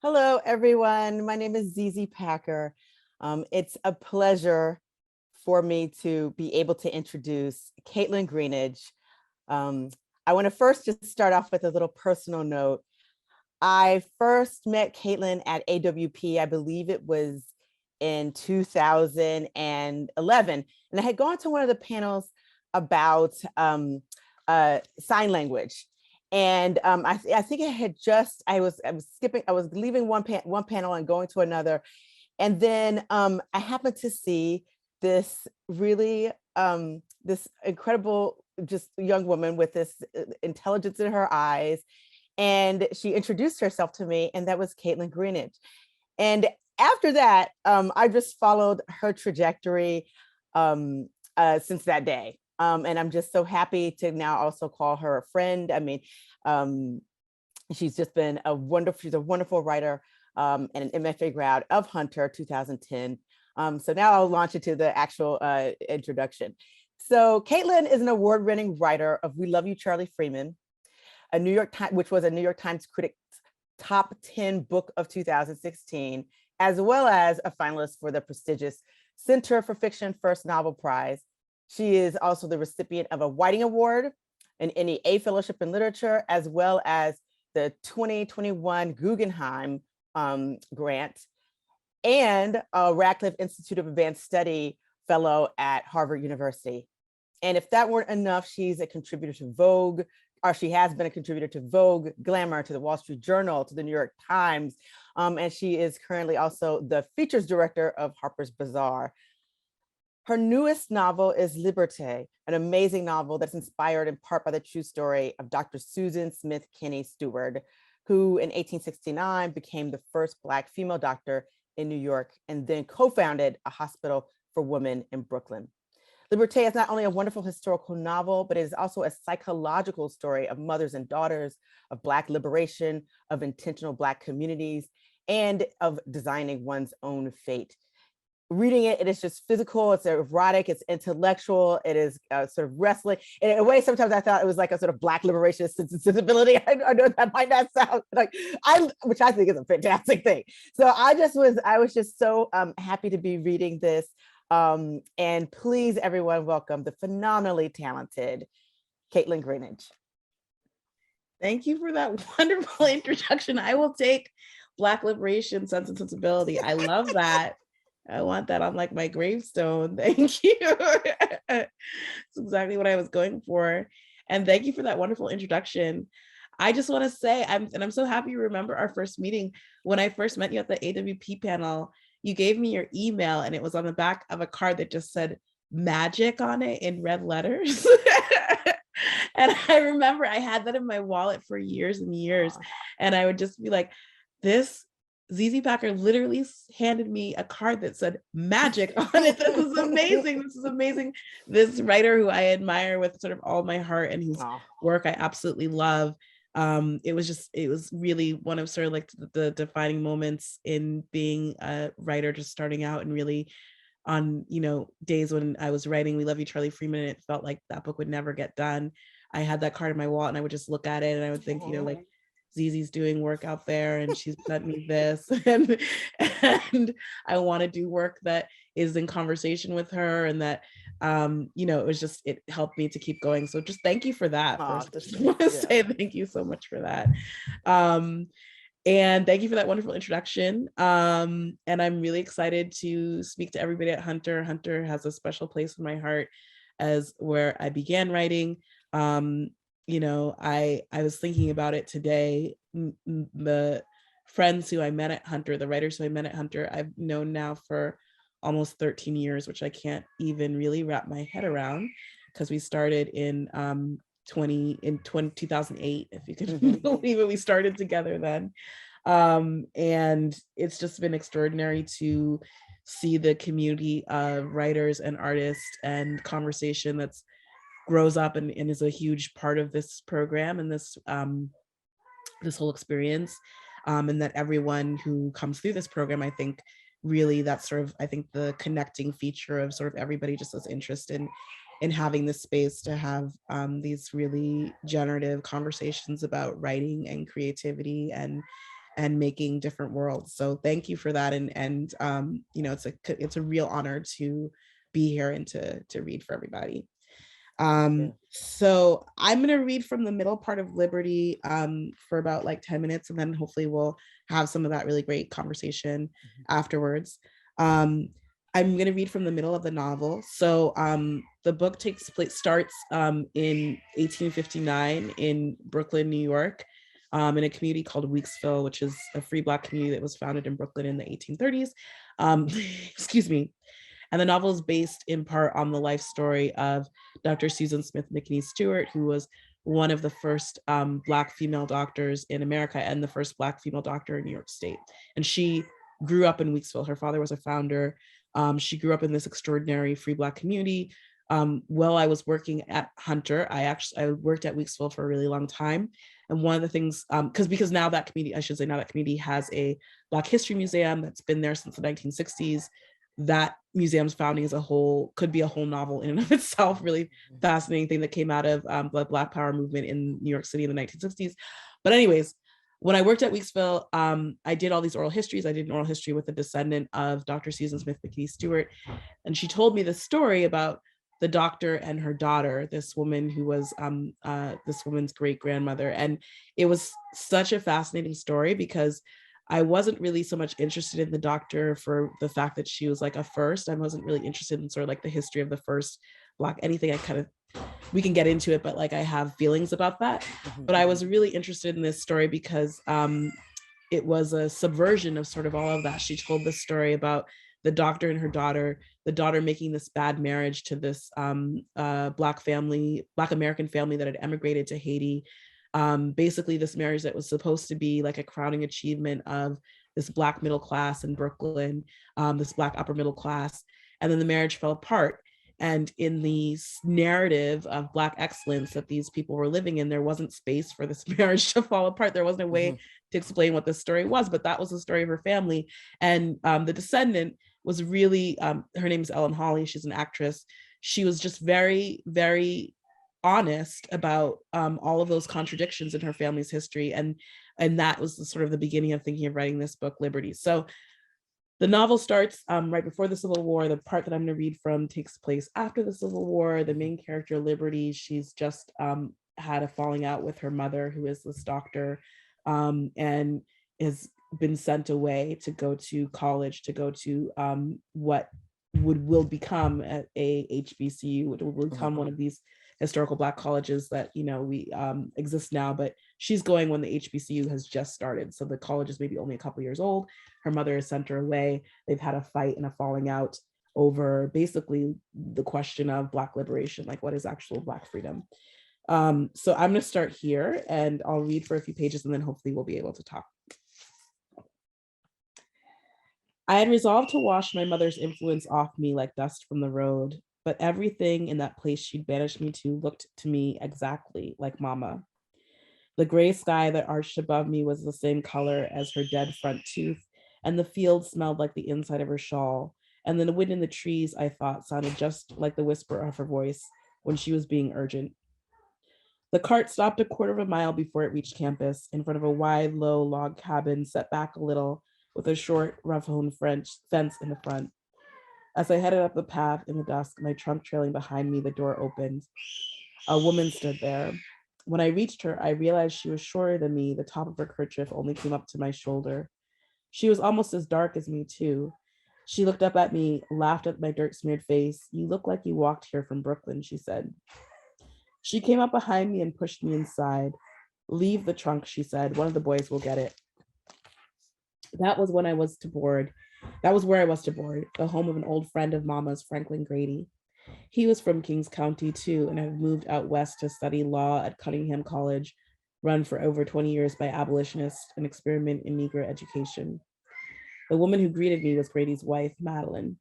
Hello, everyone. My name is Zizi Packer. It's a pleasure for me to be able to introduce Kaitlyn Greenidge. Um, I want to first just start off with a little personal note. I first met Kaitlyn at AWP, I believe it was in 2011. And I had gone to one of the panels about sign language. And I think I had just, I was leaving one panel and going to another. And then I happened to see this really, this incredible, just young woman with this intelligence in her eyes. And she introduced herself to me, and that was Kaitlyn Greenidge. And after that, I just followed her trajectory since that day. And I'm just so happy to now also call her a friend. I mean, she's just been she's a wonderful writer and an MFA grad of Hunter 2010. So now I'll launch into the actual introduction. So Kaitlyn is an award-winning writer of We Love You, Charlie Freeman, which was a New York Times Critics Top 10 book of 2016, as well as a finalist for the prestigious Center for Fiction First Novel Prize. She is also the recipient of a Whiting Award, an NEA Fellowship in Literature, as well as the 2021 Guggenheim grant, and a Radcliffe Institute of Advanced Study Fellow at Harvard University. And if that weren't enough, she's a contributor to Vogue, or she has been a contributor to Vogue, Glamour, to the Wall Street Journal, to the New York Times, and she is currently also the features director of Harper's Bazaar. Her newest novel is Liberté, an amazing novel that's inspired in part by the true story of Dr. Susan Smith Kinney Stewart, who in 1869 became the first Black female doctor in New York and then co-founded a hospital for women in Brooklyn. Liberté is not only a wonderful historical novel, but it is also a psychological story of mothers and daughters, of Black liberation, of intentional Black communities, and of designing one's own fate. Reading it, it is just physical, it's erotic, it's intellectual, it is sort of wrestling. In a way, sometimes I thought it was like a sort of Black liberation sensibility. I know that might not sound like, which I think is a fantastic thing. So I was just so happy to be reading this. And please, everyone, welcome the phenomenally talented Kaitlyn Greenidge. Thank you for that wonderful introduction. I will take Black liberation, sense and sensibility. I love that. I want that on like my gravestone. Thank you. That's exactly what I was going for. And thank you for that wonderful introduction. I just want to say, I'm so happy you remember our first meeting. When I first met you at the AWP panel, you gave me your email and it was on the back of a card that just said magic on it in red letters. And I remember I had that in my wallet for years and years. And I would just be like, this Zizi Packer literally handed me a card that said magic on it. This is amazing. This is amazing. This writer who I admire with sort of all my heart and whose work I absolutely love. It was really one of sort of like the defining moments in being a writer, just starting out and really on, days when I was writing We Love You, Charlie Freeman, and it felt like that book would never get done. I had that card in my wallet and I would just look at it and I would think, like, Zizi's doing work out there and she's sent me this and I want to do work that is in conversation with her and that it helped me to keep going. So just thank you for that. First, I just want to say thank you so much for that. And thank you for that wonderful introduction. And I'm really excited to speak to everybody at Hunter. Hunter has a special place in my heart as where I began writing. I was thinking about it today. The friends who I met at Hunter, the writers who I met at Hunter, I've known now for almost 13 years, which I can't even really wrap my head around because we started in 2008, if you can believe it. We started together then. And it's just been extraordinary to see the community of writers and artists and conversation that's grows up and is a huge part of this program and this whole experience, and that everyone who comes through this program, I think really that's sort of, I think the connecting feature of sort of everybody just has interest in having this space to have these really generative conversations about writing and creativity and and making different worlds. So thank you for that. And you know, it's a real honor to be here and to read for everybody. Yeah. So I'm going to read from the middle part of Liberty for about like 10 minutes, and then hopefully we'll have some of that really great conversation afterwards. I'm going to read from the middle of the novel. So the book starts in 1859 in Brooklyn, New York, in a community called Weeksville, which is a free Black community that was founded in Brooklyn in the 1830s. Excuse me. And the novel is based in part on the life story of Dr. Susan Smith McNee Stewart, who was one of the first Black female doctors in America and the first Black female doctor in New York State. And she grew up in Weeksville. Her father was a founder. She grew up in this extraordinary free Black community. While I was working at Hunter, I worked at Weeksville for a really long time. And one of the things, because now that community has a Black History Museum that's been there since the 1960s. That museum's founding as a whole could be a whole novel in and of itself. Really fascinating thing that came out of the Black Power movement in New York City in the 1960s. But anyways, when I worked at Weeksville, I did all these oral histories. I did an oral history with a descendant of Dr. Susan Smith McNee Stewart. And she told me this story about the doctor and her daughter, this woman who was this woman's great grandmother. And it was such a fascinating story because I wasn't really so much interested in the doctor for the fact that she was like a first. I wasn't really interested in sort of like the history of the first Black anything. We can get into it, but like I have feelings about that. But I was really interested in this story because it was a subversion of sort of all of that. She told this story about the doctor and her daughter, the daughter making this bad marriage to this Black American family that had emigrated to Haiti. Basically this marriage that was supposed to be like a crowning achievement of this Black middle class in Brooklyn, this Black upper middle class, and then the marriage fell apart. And in the narrative of Black excellence that these people were living in, there wasn't space for this marriage to fall apart. There wasn't a way to explain what this story was, but that was the story of her family. And the descendant was really, her name is Ellen Hawley, she's an actress. She was just very, very honest about all of those contradictions in her family's history, and that was the sort of the beginning of thinking of writing this book, Liberty. So the novel starts right before the Civil War. The part that I'm going to read from takes place after the Civil War. The main character, Liberty, she's just had a falling out with her mother, who is this doctor, and has been sent away to go to college, to go to what will become a HBCU, which will become one of these historical Black colleges that, you know, we exist now, but she's going when the HBCU has just started. So the college is maybe only a couple years old. Her mother has sent her away. They've had a fight and a falling out over basically the question of Black liberation, like what is actual Black freedom. So I'm gonna start here and I'll read for a few pages and then hopefully we'll be able to talk. I had resolved to wash my mother's influence off me like dust from the road, but everything in that place she'd banished me to looked to me exactly like Mama. The gray sky that arched above me was the same color as her dead front tooth, and the field smelled like the inside of her shawl, and the wind in the trees, I thought, sounded just like the whisper of her voice when she was being urgent. The cart stopped a quarter of a mile before it reached campus, in front of a wide, low log cabin set back a little with a short, rough-hewn fence in the front. As I headed up the path in the dusk, my trunk trailing behind me, the door opened. A woman stood there. When I reached her, I realized she was shorter than me. The top of her kerchief only came up to my shoulder. She was almost as dark as me, too. She looked up at me, laughed at my dirt-smeared face. You look like you walked here from Brooklyn, she said. She came up behind me and pushed me inside. Leave the trunk, she said. One of the boys will get it. That was where I was to board, the home of an old friend of Mama's, Franklin Grady. He was from Kings County too, and had moved out west to study law at Cunningham College, run for over 20 years by abolitionists, and experiment in Negro education. The woman who greeted me was Grady's wife, Madeline.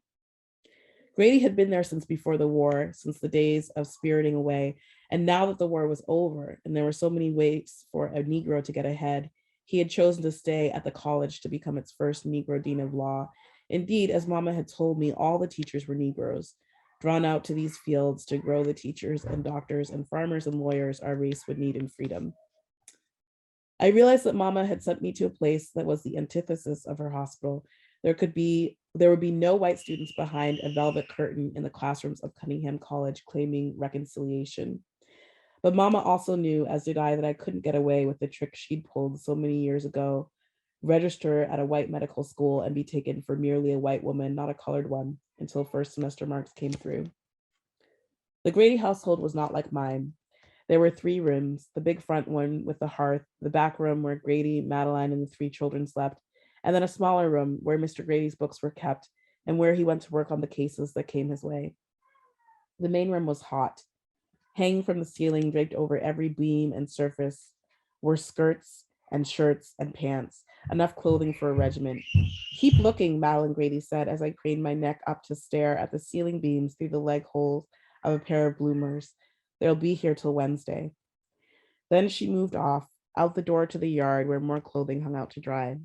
Grady had been there since before the war, since the days of spiriting away, and now that the war was over, and there were so many ways for a Negro to get ahead, he had chosen to stay at the college to become its first Negro dean of law. Indeed, as Mama had told me, all the teachers were Negroes, drawn out to these fields to grow the teachers and doctors and farmers and lawyers our race would need in freedom. I realized that Mama had sent me to a place that was the antithesis of her hospital. There would be no white students behind a velvet curtain in the classrooms of Cunningham College claiming reconciliation. But Mama also knew, as did I, that I couldn't get away with the trick she'd pulled so many years ago: register at a white medical school and be taken for merely a white woman, not a colored one, until first semester marks came through. The Grady household was not like mine. There were 3 rooms: the big front one with the hearth, the back room where Grady, Madeline, and the 3 children slept, and then a smaller room where Mr. Grady's books were kept and where he went to work on the cases that came his way. The main room was hot. Hanging from the ceiling, draped over every beam and surface, were skirts and shirts and pants, enough clothing for a regiment. "Keep looking," Madeline Grady said as I craned my neck up to stare at the ceiling beams through the leg holes of a pair of bloomers. "They'll be here till Wednesday." Then she moved off, out the door to the yard where more clothing hung out to dry.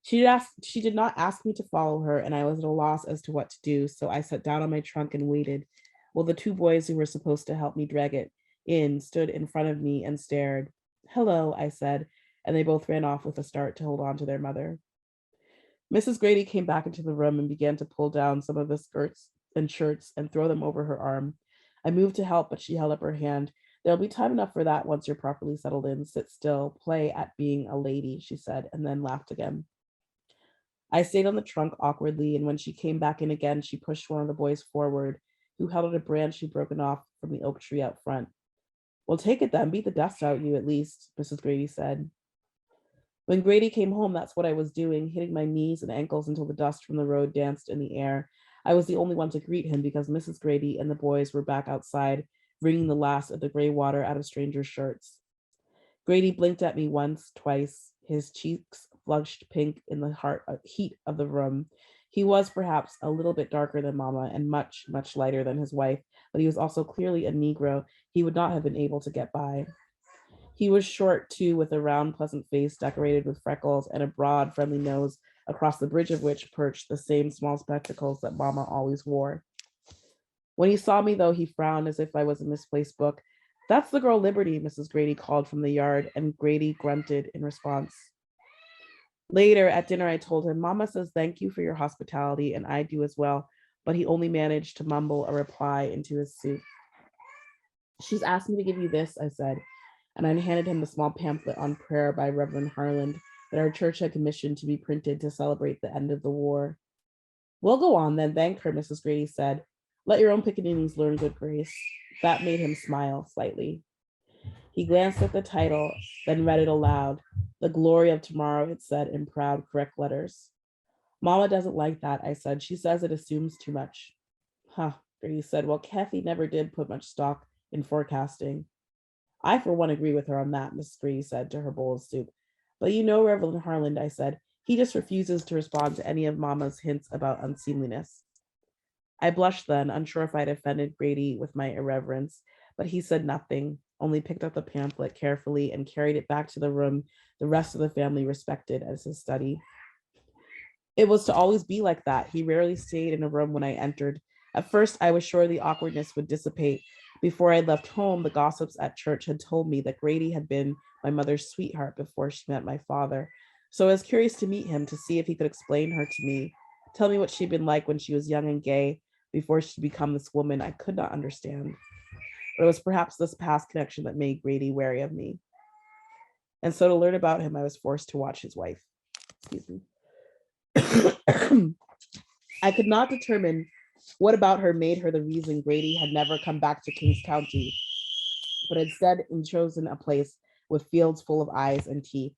She did not ask me to follow her, and I was at a loss as to what to do, so I sat down on my trunk and waited, while the 2 boys who were supposed to help me drag it in stood in front of me and stared. "Hello," I said, and they both ran off with a start to hold on to their mother. Mrs. Grady came back into the room and began to pull down some of the skirts and shirts and throw them over her arm. I moved to help, but she held up her hand. "There'll be time enough for that once you're properly settled in. Sit still, play at being a lady," she said, and then laughed again. I stayed on the trunk awkwardly, and when she came back in again, she pushed one of the boys forward, who held out a branch she'd broken off from the oak tree out front. "Well, take it then, beat the dust out you at least," Mrs. Grady said. When Grady came home, that's what I was doing, hitting my knees and ankles until the dust from the road danced in the air. I was the only one to greet him because Mrs. Grady and the boys were back outside, wringing the last of the gray water out of strangers' shirts. Grady blinked at me once, twice, his cheeks flushed pink in the heat of the room. He was perhaps a little bit darker than Mama and much, much lighter than his wife, but he was also clearly a Negro. He would not have been able to get by. He was short, too, with a round, pleasant face decorated with freckles and a broad, friendly nose, across the bridge of which perched the same small spectacles that Mama always wore. When he saw me, though, he frowned as if I was a misplaced book. "That's the girl Liberty," Mrs. Grady called from the yard, and Grady grunted in response. Later at dinner, I told him, "Mama says thank you for your hospitality, and I do as well," but he only managed to mumble a reply into his soup. "She's asked me to give you this," I said, and I handed him the small pamphlet on prayer by Reverend Harland that our church had commissioned to be printed to celebrate the end of the war. "We'll go on then, thank her," Mrs. Grady said. "Let your own pickaninnies learn good grace." That made him smile slightly. He glanced at the title, then read it aloud. "The Glory of Tomorrow," it said in proud, correct letters. "Mama doesn't like that," I said. "She says it assumes too much." "Huh," Grady said. "Well, Kathy never did put much stock in forecasting." "I, for one, agree with her on that," Mrs. Grady said to her bowl of soup. "But you know Reverend Harland," I said. "He just refuses to respond to any of Mama's hints about unseemliness." I blushed then, unsure if I'd offended Grady with my irreverence, but he said nothing, only picked up the pamphlet carefully and carried it back to the room the rest of the family respected as his study. It was to always be like that. He rarely stayed in a room when I entered. At first, I was sure the awkwardness would dissipate. Before I left home, the gossips at church had told me that Grady had been my mother's sweetheart before she met my father. So I was curious to meet him, to see if he could explain her to me, tell me what she'd been like when she was young and gay, before she'd become this woman I could not understand. But it was perhaps this past connection that made Grady wary of me. And so to learn about him, I was forced to watch his wife. Excuse me. I could not determine what about her made her the reason Grady had never come back to Kings County, but instead chosen a place with fields full of eyes and teeth.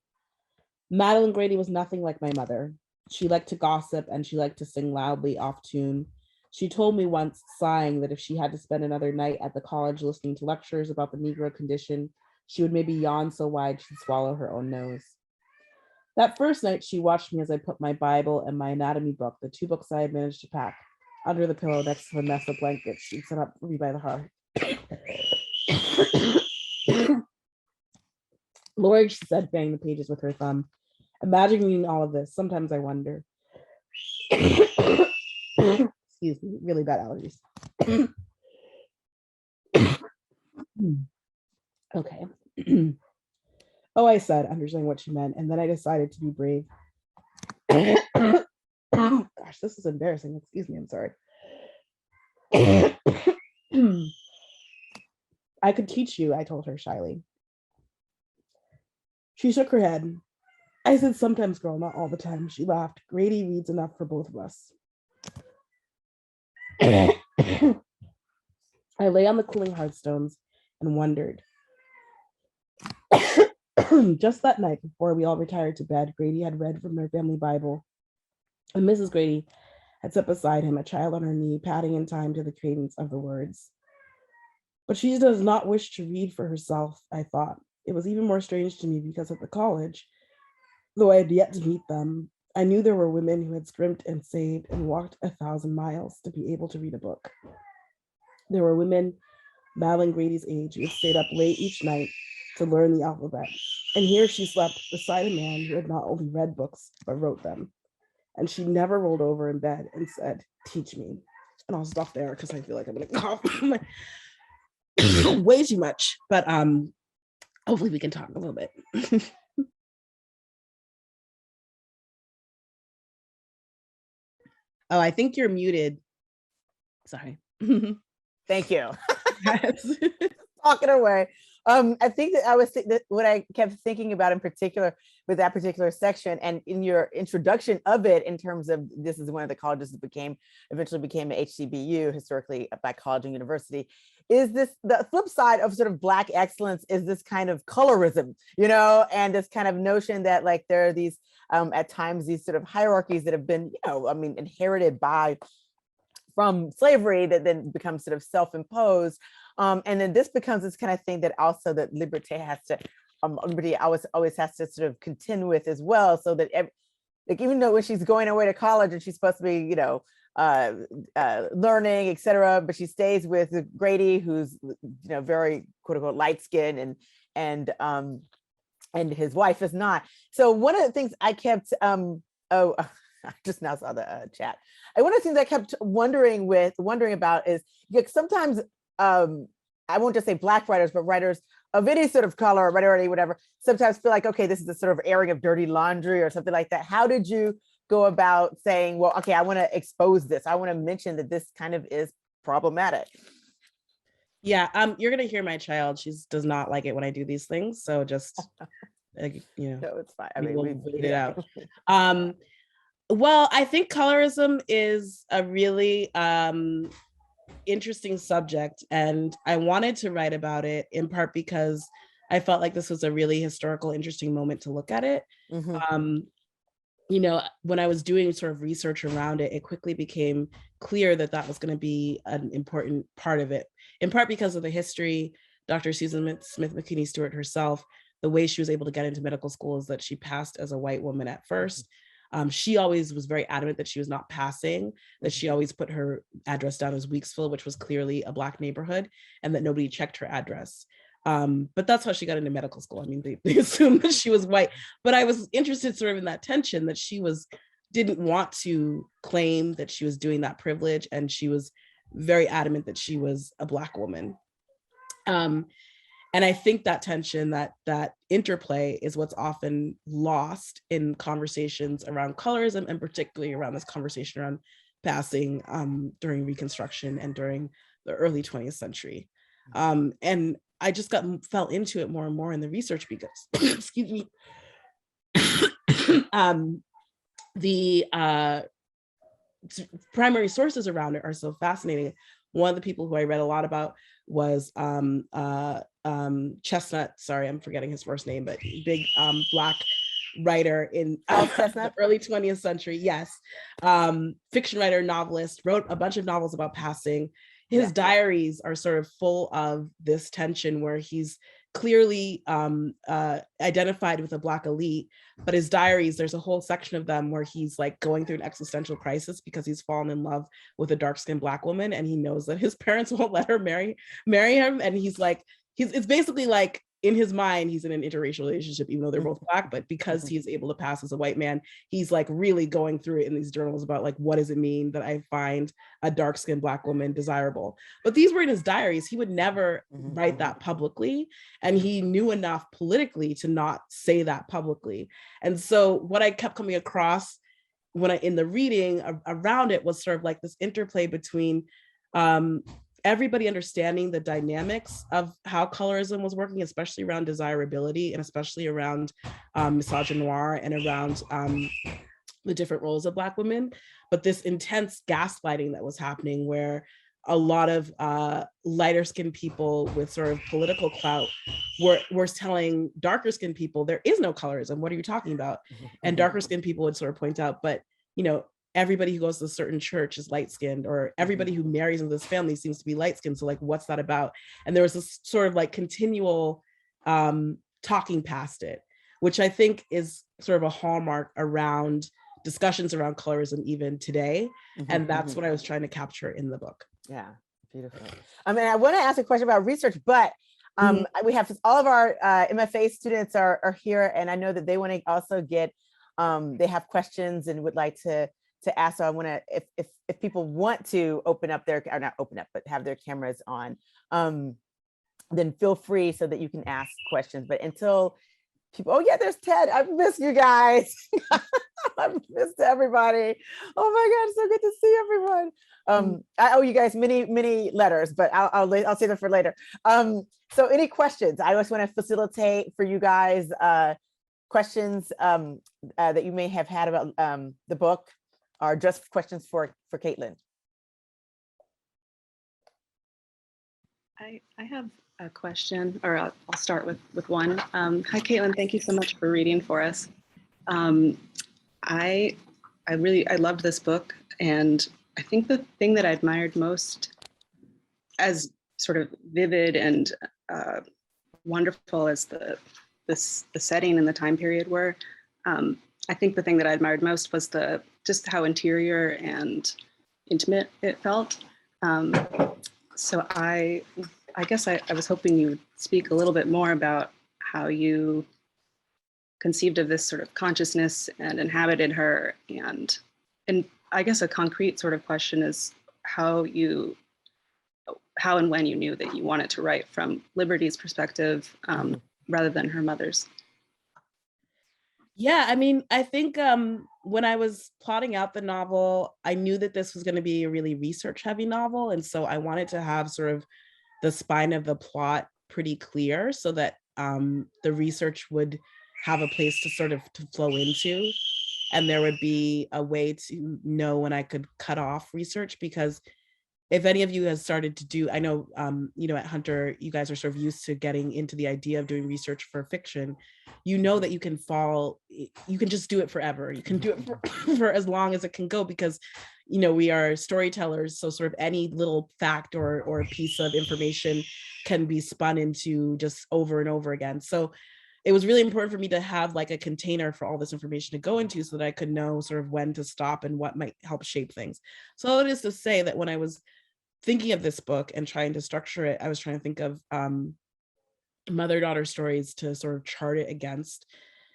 Madeline Grady was nothing like my mother. She liked to gossip and she liked to sing loudly off tune. She told me once, sighing, that if she had to spend another night at the college listening to lectures about the Negro condition, she would maybe yawn so wide she'd swallow her own nose. That first night, she watched me as I put my Bible and my anatomy book, the 2 books I had managed to pack, under the pillow next to the mess of blankets she'd set up for me by the hearth. "Lord," she said, fanning the pages with her thumb, "imagining all of this, sometimes I wonder." Excuse me, really bad allergies. Okay. Oh, I said, understanding what she meant. And then I decided to be brave. Gosh, this is embarrassing. Excuse me. I'm sorry. I could teach you, I told her shyly. She shook her head. I said, sometimes, girl, not all the time. She laughed. Grady reads enough for both of us. I lay on the cooling hearthstones and wondered. Just that night, before we all retired to bed, Grady had read from their family Bible, and Mrs. Grady had sat beside him, a child on her knee, patting in time to the cadence of the words. But she does not wish to read for herself, I thought. It was even more strange to me because at the college, though I had yet to meet them, I knew there were women who had scrimped and saved and walked 1,000 miles to be able to read a book. There were women, Madeline Grady's age, who had stayed up late each night to learn the alphabet. And here she slept beside a man who had not only read books, but wrote them. And she never rolled over in bed and said, teach me. And I'll stop there because I feel like I'm going to cough way too much. But hopefully we can talk a little bit. Oh, I think you're muted. Sorry. Thank you. Talking away. I think that that what I kept thinking about in particular with that particular section, and in your introduction of it, in terms of this is one of the colleges that eventually became a HCBU, historically a Black college and university, is this the flip side of sort of Black excellence is this kind of colorism, and this kind of notion that like there are these at times these sort of hierarchies that have been, inherited from slavery that then becomes sort of self-imposed. And then this becomes this kind of thing that also that liberty always has to sort of contend with as well. So that like even though when she's going away to college and she's supposed to be, learning, et cetera, but she stays with Grady, who's, very quote unquote light skinned and his wife is not. So one of the things I kept, I just now saw the chat. And one of the things I kept wondering about is sometimes I won't just say Black writers, but writers of any sort of color or minority, whatever, sometimes feel like, okay, this is a sort of airing of dirty laundry or something like that. How did you go about saying, well, okay, I want to expose this. I want to mention that this kind of is problematic. Yeah, you're gonna hear my child. She does not like it when I do these things. So just no, it's fine. I mean, we'll wait it out. Well, I think colorism is a really interesting subject, and I wanted to write about it in part because I felt like this was a really historical, interesting moment to look at it. Mm-hmm. When I was doing sort of research around it, it quickly became clear that that was going to be an important part of it, in part because of the history. Dr. Susan Smith McKinney Stewart herself, the way she was able to get into medical school is that she passed as a white woman at first. She always was very adamant that she was not passing, that she always put her address down as Weeksville, which was clearly a Black neighborhood, and that nobody checked her address. But that's how she got into medical school. I mean, they assumed that she was white, but I was interested sort of in that tension that she didn't want to claim that she was doing that privilege, and she was very adamant that she was a Black woman. And I think that tension, that interplay is what's often lost in conversations around colorism, and particularly around this conversation around passing during Reconstruction and during the early 20th century. And I just fell into it more and more in the research because, excuse me, the primary sources around it are so fascinating. One of the people who I read a lot about was Chestnut. Sorry, I'm forgetting his first name, but big Black writer in the early 20th century. Yes. Fiction writer, novelist, wrote a bunch of novels about passing. His diaries are sort of full of this tension where he's clearly identified with a Black elite, but his diaries, there's a whole section of them where he's like going through an existential crisis because he's fallen in love with a dark-skinned Black woman, and he knows that his parents won't let her marry him, and he's like, it's basically like in his mind, he's in an interracial relationship, even though they're both Black, but because he's able to pass as a white man, he's like really going through it in these journals about like, what does it mean that I find a dark-skinned Black woman desirable? But these were in his diaries. He would never write that publicly. And he knew enough politically to not say that publicly. And so what I kept coming across when in the reading around it was sort of like this interplay between everybody understanding the dynamics of how colorism was working, especially around desirability and especially around misogynoir and around the different roles of Black women, but this intense gaslighting that was happening where a lot of lighter skinned people with sort of political clout were telling darker skinned people, there is no colorism. What are you talking about? And darker skinned people would sort of point out, but you know, everybody who goes to a certain church is light skinned, or everybody who marries into this family seems to be light skinned. So like, what's that about? And there was this sort of like continual talking past it, which I think is sort of a hallmark around discussions around colorism even today. And that's what I was trying to capture in the book. Yeah, beautiful. I mean, I want to ask a question about research, but we have all of our MFA students are here, and I know that they want to also get, they have questions and would like to ask. So I want to, if people want to open up their, or not open up, but have their cameras on, then feel free so that you can ask questions. But until people, oh yeah, there's Ted. I've missed you guys. I've missed everybody. Oh my God, it's so good to see everyone. I owe you guys many letters, but I'll save them for later. So any questions? I just want to facilitate for you guys questions that you may have had about the book, or just questions for Kaitlyn. I have a question, or I'll start with one. Hi, Kaitlyn. Thank you so much for reading for us. I loved this book, and I think the thing that I admired most, as sort of vivid and wonderful as the setting and the time period were, I think the thing that I admired most was just how interior and intimate it felt. So I guess I was hoping you would speak a little bit more about how you conceived of this sort of consciousness and inhabited her. And I guess a concrete sort of question is how and when you knew that you wanted to write from Liberty's perspective rather than her mother's. Yeah, I mean, I think when I was plotting out the novel, I knew that this was going to be a really research heavy novel. And so I wanted to have sort of the spine of the plot pretty clear so that the research would have a place to flow into. And there would be a way to know when I could cut off research, because if any of you has started to do, I know, at Hunter, you guys are sort of used to getting into the idea of doing research for fiction. You know that you can just do it forever. You can do it for as long as it can go, because, we are storytellers. So sort of any little fact or piece of information can be spun into just over and over again. So it was really important for me to have like a container for all this information to go into so that I could know sort of when to stop and what might help shape things. So it is to say that when I was thinking of this book and trying to structure it, I was trying to think of mother-daughter stories to sort of chart it against.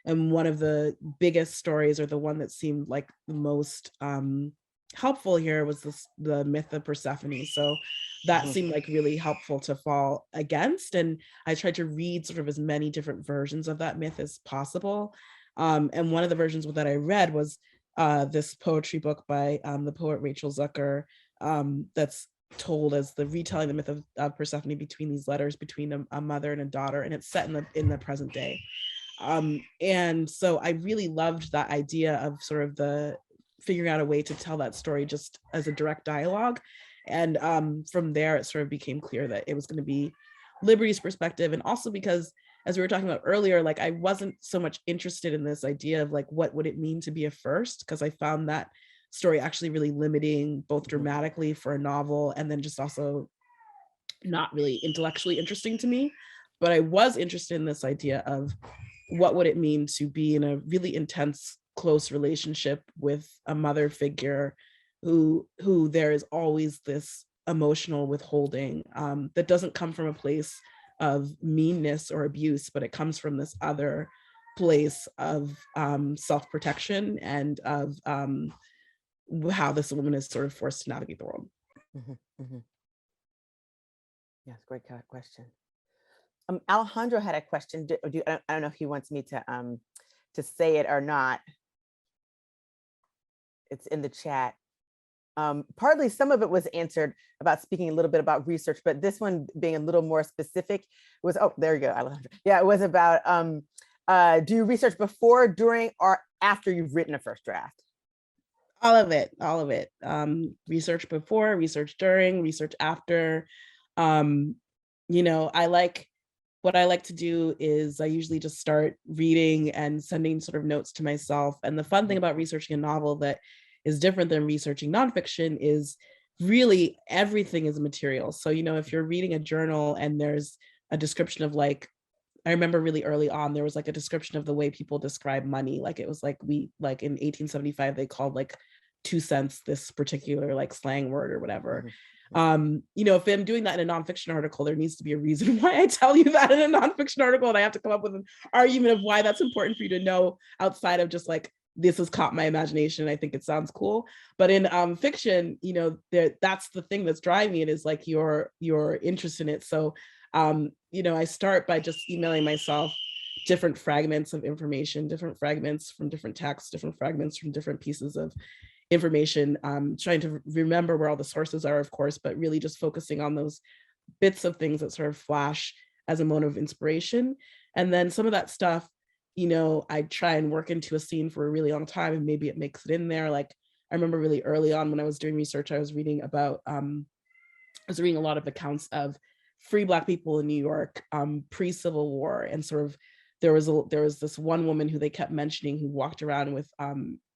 And one of the biggest stories, or the one that seemed like the most helpful here, was the myth of Persephone. So that seemed like really helpful to fall against. And I tried to read sort of as many different versions of that myth as possible. And one of the versions that I read was this poetry book by the poet Rachel Zucker, that's told as the retelling the myth of Persephone between these letters between a mother and a daughter, and it's set in the present day. And so I really loved that idea of sort of the figuring out a way to tell that story just as a direct dialogue. And from there, it sort of became clear that it was going to be Liberty's perspective. And also because, as we were talking about earlier, like I wasn't so much interested in this idea of like, what would it mean to be a first? Because I found that story actually really limiting, both dramatically for a novel, and then just also not really intellectually interesting to me. But I was interested in this idea of what would it mean to be in a really intense, close relationship with a mother figure who there is always this emotional withholding that doesn't come from a place meanness or abuse, but it comes from this other place of self-protection and of how this woman is sort of forced to navigate the world. Yes, great question. Alejandro had a question. I don't know if he wants me to say it or not. It's in the chat. Partly some of it was answered about speaking a little bit about research, but this one being a little more specific was, oh, there you go, Alejandro. Yeah, it was about, do you research before, during, or after you've written a first draft? All of it. Research before, research during, research after. What I like to do is I usually just start reading and sending sort of notes to myself. And the fun thing about researching a novel that is different than researching nonfiction is really everything is material. So, if you're reading a journal and there's a description of I remember really early on, there was a description of the way people describe money. It was in 1875, they called 2 cents this particular slang word or whatever. If I'm doing that in a nonfiction article, there needs to be a reason why I tell you that in a nonfiction article, and I have to come up with an argument of why that's important for you to know outside of just this has caught my imagination. I think it sounds cool. But in fiction, that's the thing that's driving it is your interest in it. So, I start by just emailing myself different fragments of information, different fragments from different texts, different fragments from different pieces of information, trying to remember where all the sources are, of course, but really just focusing on those bits of things that sort of flash as a moment of inspiration. And then some of that stuff, I try and work into a scene for a really long time, and maybe it makes it in there. I remember really early on when I was doing research, I was reading about, I was reading a lot of accounts of free Black people in New York pre-Civil War, and sort of there was this one woman who they kept mentioning who walked around with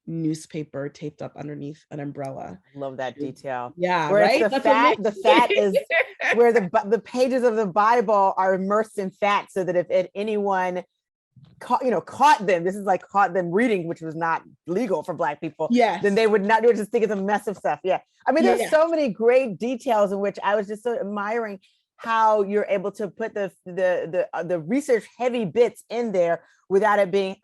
newspaper taped up underneath an umbrella. Love that detail. Yeah, where right. the fat is where the pages of the Bible are immersed in fat, so that if anyone caught them, this is caught them reading, which was not legal for Black people. Yes. Then they would just think it's a mess of stuff. Yeah. I mean, there's so many great details in which I was just so admiring how you're able to put the research heavy bits in there without it being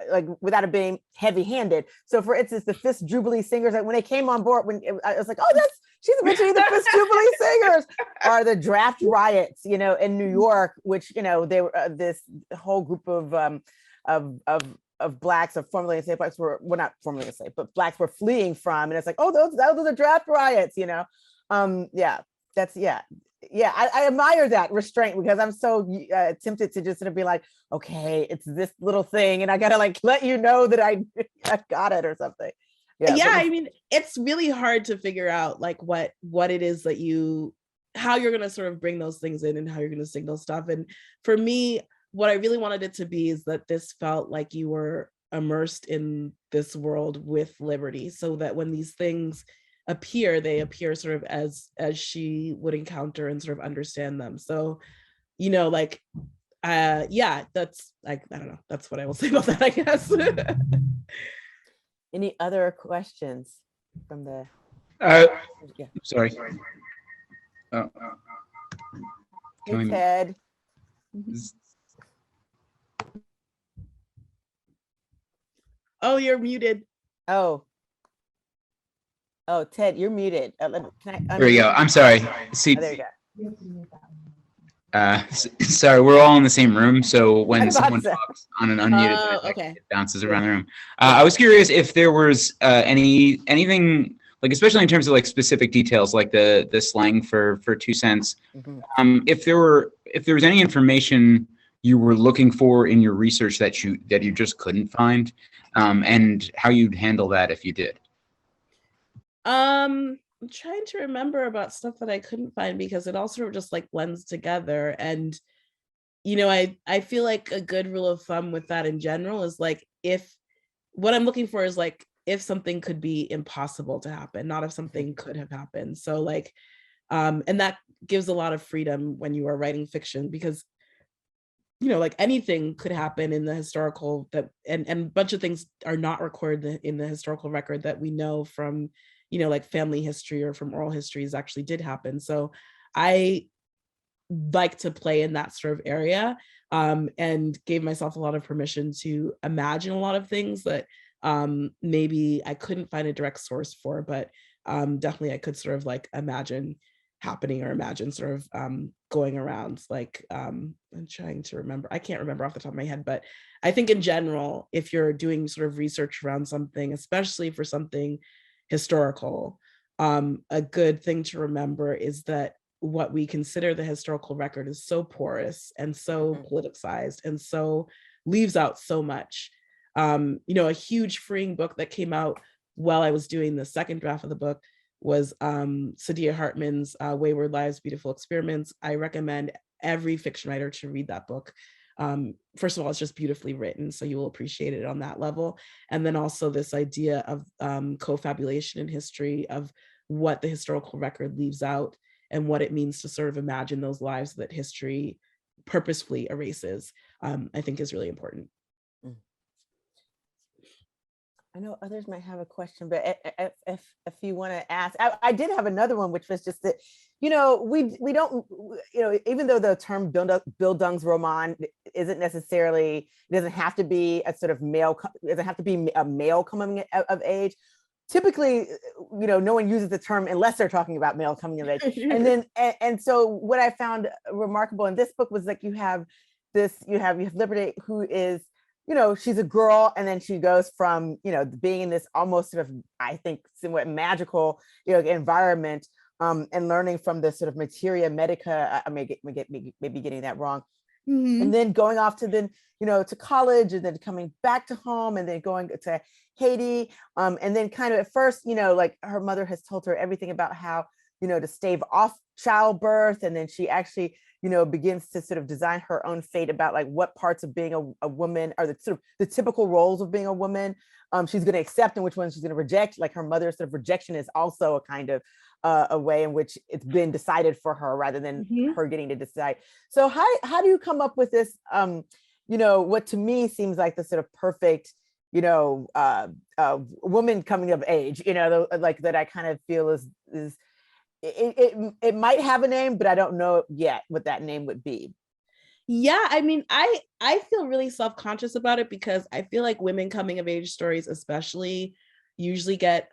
heavy-handed. So for instance, the Fifth Jubilee Singers, when they came on board, I was like, oh, she's mentioning the Fifth Jubilee Singers, or the draft riots, in New York, which, they were this whole group of Blacks, or formerly enslaved Blacks not formerly enslaved, but Blacks were fleeing from, and it's like, oh, those are the draft riots, I admire that restraint, because I'm so tempted to just sort of be like, okay, it's this little thing, and I gotta let you know that I got it or something. I mean, it's really hard to figure out what it is that how you're gonna sort of bring those things in and how you're gonna signal stuff. And for me, what I really wanted it to be is that this felt like you were immersed in this world with Liberty, so that when these things appear, they appear sort of as she would encounter and sort of understand them. So, that's I don't know, that's what I will say about that, I guess. Any other questions from the sorry. Oh. Hey, Ted. Oh, you're muted. Oh, Ted, you're muted. Can I? There we go. I'm sorry. See, there you go. Sorry, we're all in the same room, so when someone to. talks on an unmuted, okay. it bounces around the room. I was curious if there was anything, especially in terms of specific details, like the slang for 2 cents. Mm-hmm. If there was any information you were looking for in your research that you just couldn't find, and how you'd handle that if you did. I'm trying to remember about stuff that I couldn't find, because it all sort of just blends together. And I feel like a good rule of thumb with that in general is if what I'm looking for is if something could be impossible to happen, not if something could have happened. So and that gives a lot of freedom when you are writing fiction, because anything could happen in the historical and a bunch of things are not recorded in the historical record that we know from family history or from oral histories actually did happen. So I like to play in that sort of area, and gave myself a lot of permission to imagine a lot of things that maybe I couldn't find a direct source for, but definitely I could sort of like imagine happening, or imagine sort of going around. Like I'm trying to remember, I can't remember off the top of my head, but I think in general, if you're doing sort of research around something, especially for something historical, a good thing to remember is that what we consider the historical record is so porous and so politicized, and so leaves out so much. You know, a huge freeing book that came out while I was doing the second draft of the book was Saidiya Hartman's Wayward Lives, Beautiful Experiments. I recommend every fiction writer to read that book. First of all, it's just beautifully written, so you will appreciate it on that level. And then also this idea of co-fabulation in history, of what the historical record leaves out and what it means to sort of imagine those lives that history purposefully erases, I think is really important. I know others might have a question, but if you want to ask, I did have another one, which was just that, you know, we don't, you know, even though the term Bildungsroman isn't necessarily, it doesn't have to be a sort of male, it doesn't have to be a male coming of age. Typically, you know, no one uses the term unless they're talking about male coming of age. And then, and so what I found remarkable in this book was like, you have Liberty, who is, you know, she's a girl, and then she goes from, you know, being in this almost sort of, I think, somewhat magical, you know, environment, and learning from this sort of materia medica. I may be getting that wrong. And then going off to then, you know, to college, and then coming back to home, and then going to Haiti. And then kind of at first, you know, like her mother has told her everything about how, you know, to stave off childbirth. And then she actually, you know, begins to sort of design her own fate about like what parts of being a woman are the sort of the typical roles of being a woman she's going to accept and which ones she's going to reject. Like her mother's sort of rejection is also a kind of a way in which it's been decided for her rather than her getting to decide. So how do you come up with this, you know, what to me seems like the sort of perfect, you know, woman coming of age, you know, like that I kind of feel is it might have a name, but I don't know yet what that name would be. Yeah, I mean, I feel really self-conscious about it, because I feel like women coming of age stories especially usually get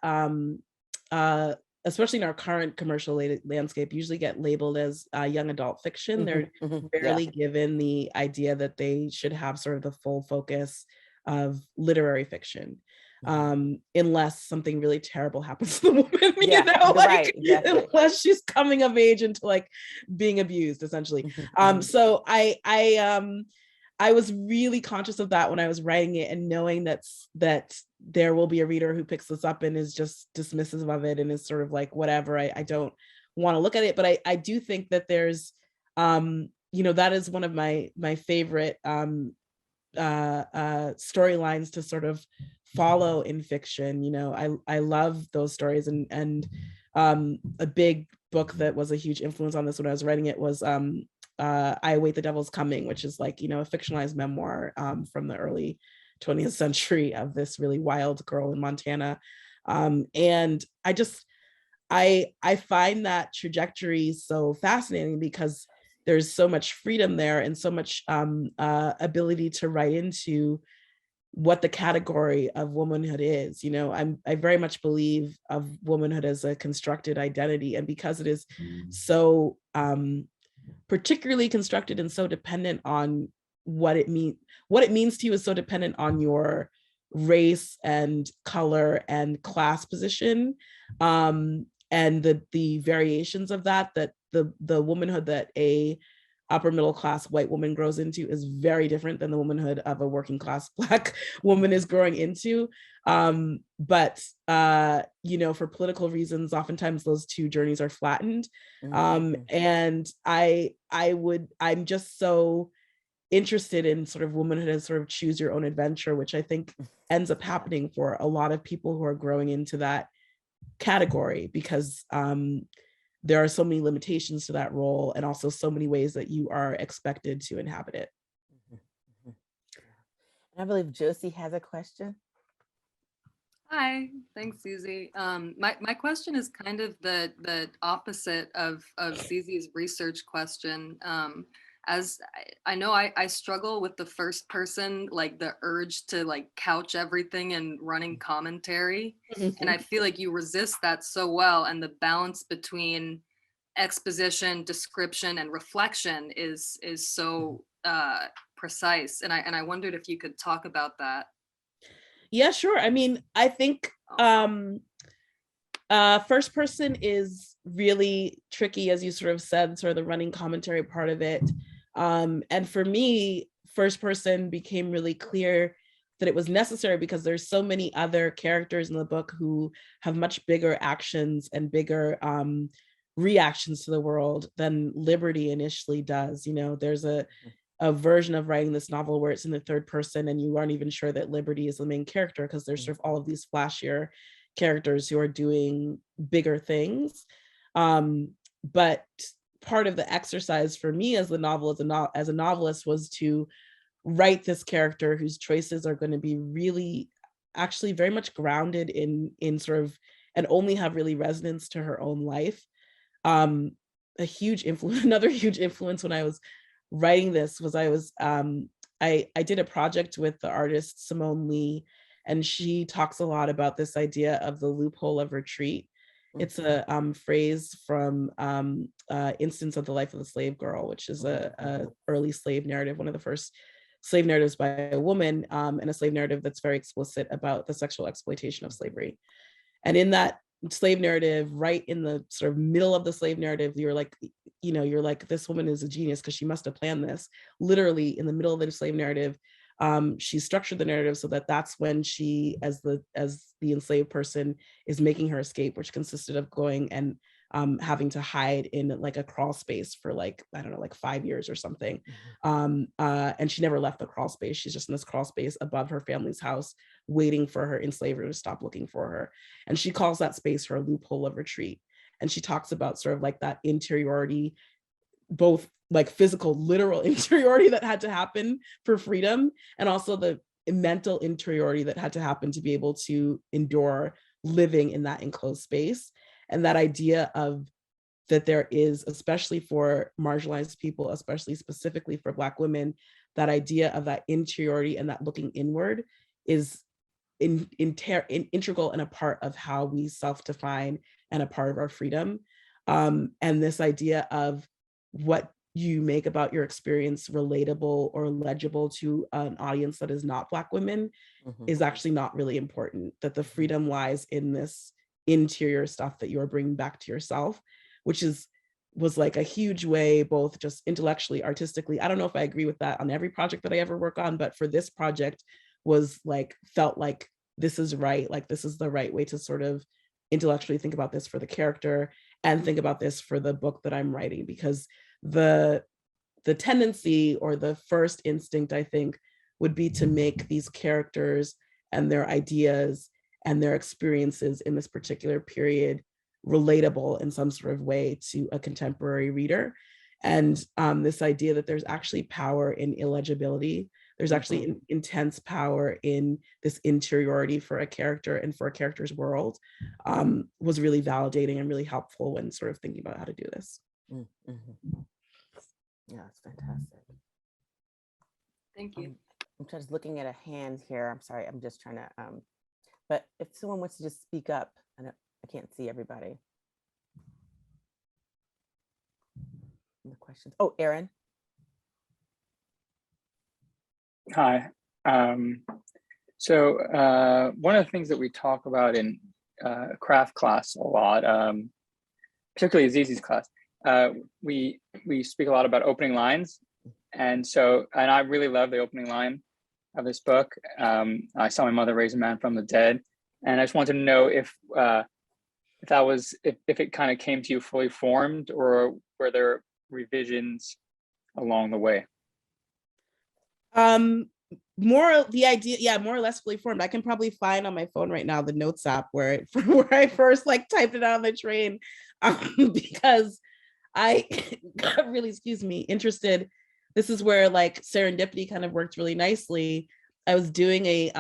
especially in our current commercial landscape, usually get labeled as young adult fiction. They're barely given the idea that they should have sort of the full focus of literary fiction, unless something really terrible happens to the woman, you know, like, right, exactly. Unless she's coming of age into like being abused, essentially. So I was really conscious of that when I was writing it, and knowing that there will be a reader who picks this up and is just dismissive of it and is sort of like, whatever, I don't want to look at it. But I do think that there's, you know, that is one of my favorite storylines to sort of follow in fiction. You know, I love those stories, and a big book that was a huge influence on this when I was writing it was I Await the Devil's Coming, which is like, you know, a fictionalized memoir from the early 20th century of this really wild girl in Montana. And I find that trajectory so fascinating, because there's so much freedom there and so much ability to write into what the category of womanhood is. You know, I very much believe of womanhood as a constructed identity, and because it is so particularly constructed and so dependent on what it means to you, is so dependent on your race and color and class position, and the variations of that the womanhood that a upper middle class white woman grows into is very different than the womanhood of a working class Black woman is growing into. But you know, for political reasons, oftentimes those two journeys are flattened. And I'm just so interested in sort of womanhood as sort of choose your own adventure, which I think ends up happening for a lot of people who are growing into that category, because there are so many limitations to that role, and also so many ways that you are expected to inhabit it. And I believe Josie has a question. Hi, thanks, Susie. My question is kind of the opposite of Susie's research question. As I know, I struggle with the first person, like the urge to like couch everything and running commentary, and I feel like you resist that so well. And the balance between exposition, description, and reflection is so precise. And I wondered if you could talk about that. Yeah, sure. I mean, I think first person is really tricky, as you sort of said, sort of the running commentary part of it. And for me, first person became really clear that it was necessary because there's so many other characters in the book who have much bigger actions and bigger reactions to the world than Liberty initially does. You know, there's a version of writing this novel where it's in the third person and you aren't even sure that Liberty is the main character because there's sort of all of these flashier characters who are doing bigger things. But part of the exercise for me as a novelist was to write this character whose choices are going to be really actually very much grounded in sort of and only have really resonance to her own life. A huge influence, another huge influence when I was writing this was I did a project with the artist Simone Lee, and she talks a lot about this idea of the loophole of retreat. It's a phrase from Instance of the Life of the Slave Girl, which is a early slave narrative, one of the first slave narratives by a woman, and a slave narrative that's very explicit about the sexual exploitation of slavery. And in that slave narrative, right in the sort of middle of the slave narrative, you're like, this woman is a genius because she must have planned this. Literally in the middle of the slave narrative, she structured the narrative so that that's when she, as the enslaved person, is making her escape, which consisted of going and having to hide in like a crawl space for like, I don't know, like 5 years or something. And she never left the crawl space. She's just in this crawl space above her family's house, waiting for her enslaver to stop looking for her. And she calls that space her loophole of retreat. And she talks about sort of like that interiority, both like physical, literal interiority that had to happen for freedom, and also the mental interiority that had to happen to be able to endure living in that enclosed space. And that idea of that there is, especially for marginalized people, especially specifically for Black women, that idea of that interiority and that looking inward is integral and a part of how we self-define and a part of our freedom. And this idea of what you make about your experience relatable or legible to an audience that is not Black women is actually not really important, that the freedom lies in this interior stuff that you're bringing back to yourself, which was like a huge way, both just intellectually, artistically. I don't know if I agree with that on every project that I ever work on, but for this project was like, felt like this is right, like this is the right way to sort of intellectually think about this for the character and think about this for the book that I'm writing, because the tendency or the first instinct, I think, would be to make these characters and their ideas and their experiences in this particular period relatable in some sort of way to a contemporary reader. And this idea that there's actually power in illegibility, there's actually an intense power in this interiority for a character and for a character's world, was really validating and really helpful when sort of thinking about how to do this. Yeah, it's fantastic. Thank you. I'm just looking at a hand here. I'm sorry, I'm just trying to, but if someone wants to just speak up, I can't see everybody. The questions. Oh, Aaron. Hi. So one of the things that we talk about in craft class a lot, particularly Azizi's class, we speak a lot about opening lines. And I really love the opening line of this book. I saw my mother raise a man from the dead. And I just wanted to know if it kind of came to you fully formed, or were there revisions along the way? More or less fully formed. I can probably find on my phone right now the notes app where I first like typed it out on the train, because I got really, interested. This is where like serendipity kind of worked really nicely. I was doing a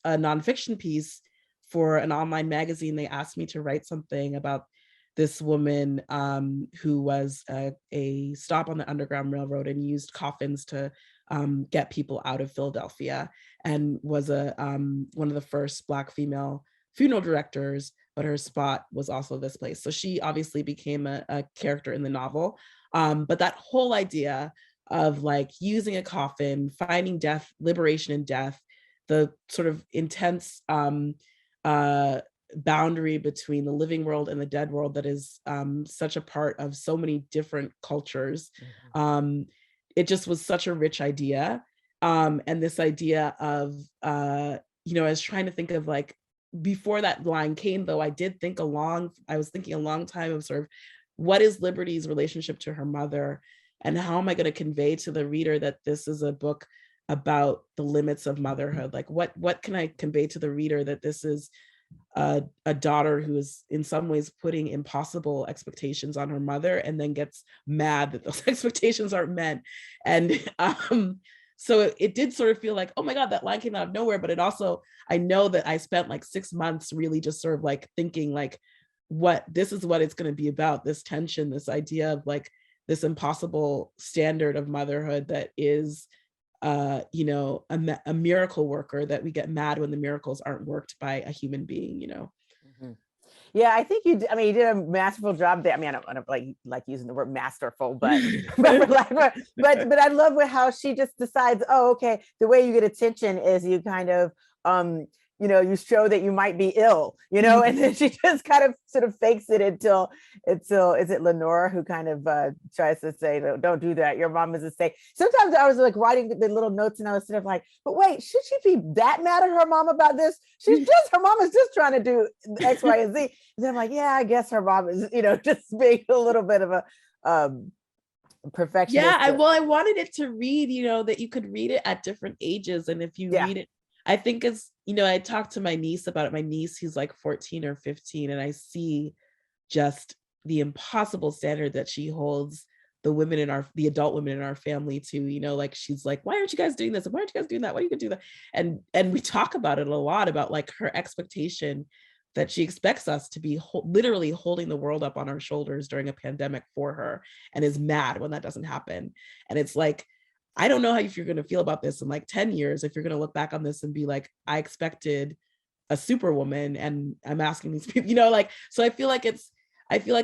nonfiction piece for an online magazine, they asked me to write something about this woman who was a stop on the Underground Railroad and used coffins to get people out of Philadelphia, and was one of the first Black female funeral directors, but her spot was also this place. So she obviously became a character in the novel. But that whole idea of like using a coffin, finding death, liberation in death, the sort of intense boundary between the living world and the dead world that is such a part of so many different cultures. It just was such a rich idea. And this idea of, I was trying to think of like, before that line came though, I was thinking a long time of sort of, what is Liberty's relationship to her mother? And how am I going to convey to the reader that this is a book about the limits of motherhood? Like what can I convey to the reader that this is a daughter who is in some ways putting impossible expectations on her mother and then gets mad that those expectations aren't met. And so it did sort of feel like, oh my God, that line came out of nowhere. But it also, I know that I spent like 6 months really just sort of like thinking like, this is what it's going to be about, this tension, this idea of like this impossible standard of motherhood that is a miracle worker, that we get mad when the miracles aren't worked by a human being, Mm-hmm. Yeah, I think you did a masterful job there. I mean, I don't like using the word masterful, but but I love how she just decides, oh, okay, the way you get attention is you kind of you show that you might be ill, and then she just kind of sort of fakes it until is it Lenora who kind of tries to say, don't do that, your mom is a saint. Sometimes I was like writing the little notes and I was sort of like, but wait, should she be that mad at her mom about this? Her mom is just trying to do X, Y, and Z. And then I'm like, yeah, I guess her mom is, just being a little bit of a perfectionist. Yeah, I wanted it to read, that you could read it at different ages. And if you read it, I think it's, I talked to my niece about it, my niece who's like 14 or 15, and I see just the impossible standard that she holds the adult women in our family to, like, she's like, why aren't you guys doing this? And why aren't you guys doing that? Why are you gonna do that? And we talk about it a lot, about like her expectation that she expects us to be literally holding the world up on our shoulders during a pandemic for her, and is mad when that doesn't happen. And it's like, I don't know how you're going to feel about this in like 10 years, if you're going to look back on this and be like, I expected a superwoman and I'm asking these people, so I feel like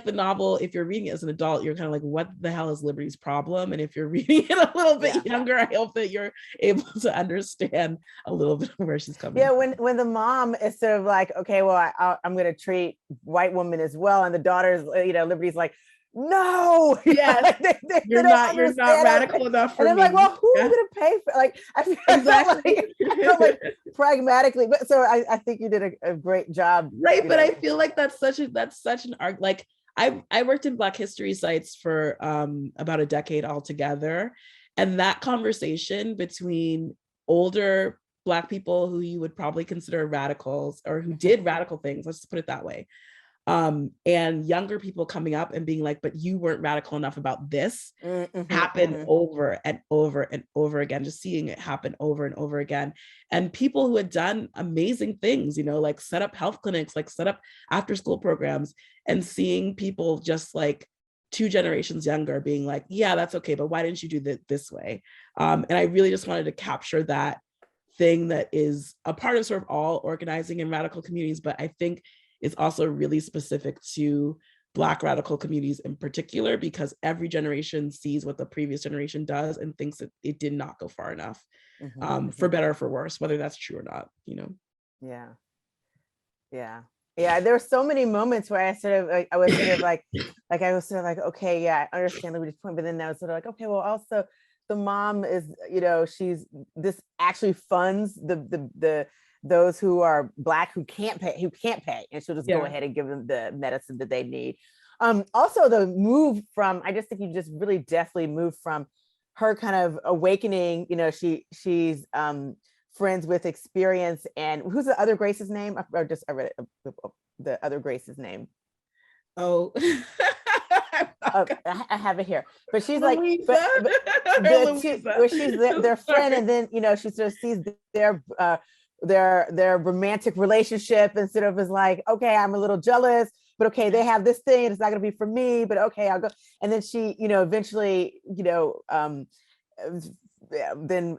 the novel, if you're reading it as an adult, you're kind of like, what the hell is Liberty's problem? And if you're reading it a little bit younger, I hope that you're able to understand a little bit of where she's coming from. When the mom is sort of like, okay, well, I'm going to treat white women as well. And the daughter's, Liberty's like, no, yes, you're not radical enough for me. And I'm like, well, who's gonna pay for? Like, I felt like pragmatically, but so I think you did a great job, right? But I feel like that's such an arc. Like I worked in Black history sites for about a decade altogether, and that conversation between older Black people who you would probably consider radicals, or who did radical things, let's just put it that way, and younger people coming up and being like, but you weren't radical enough about this, happen over and over and over again, just seeing it happen over and over again. And people who had done amazing things, like set up health clinics, like set up after school programs, and seeing people just like 2 generations younger being like, yeah, that's okay, but why didn't you do that this way? And I really just wanted to capture that thing that is a part of sort of all organizing in radical communities, but I think it's also really specific to Black radical communities in particular, because every generation sees what the previous generation does and thinks that it did not go far enough, for better or for worse, whether that's true or not, Yeah, there were so many moments where I was sort of like, okay, yeah, I understand Louis' point, but then I was sort of like, okay, well, also the mom is, she's, this actually funds the those who are Black who can't pay, and she'll just go ahead and give them the medicine that they need. Also the move from, I just think you just really definitely moved from her kind of awakening, she's friends with Experience, and who's the other Grace's name? I read it, the other Grace's name. Oh, I have it here, but she's Louisa? like, where she's their friend, and then she sort of sees their their romantic relationship, instead of is like, okay, I'm a little jealous, but okay, they have this thing, it's not going to be for me, but okay, I'll go. And then she, eventually, then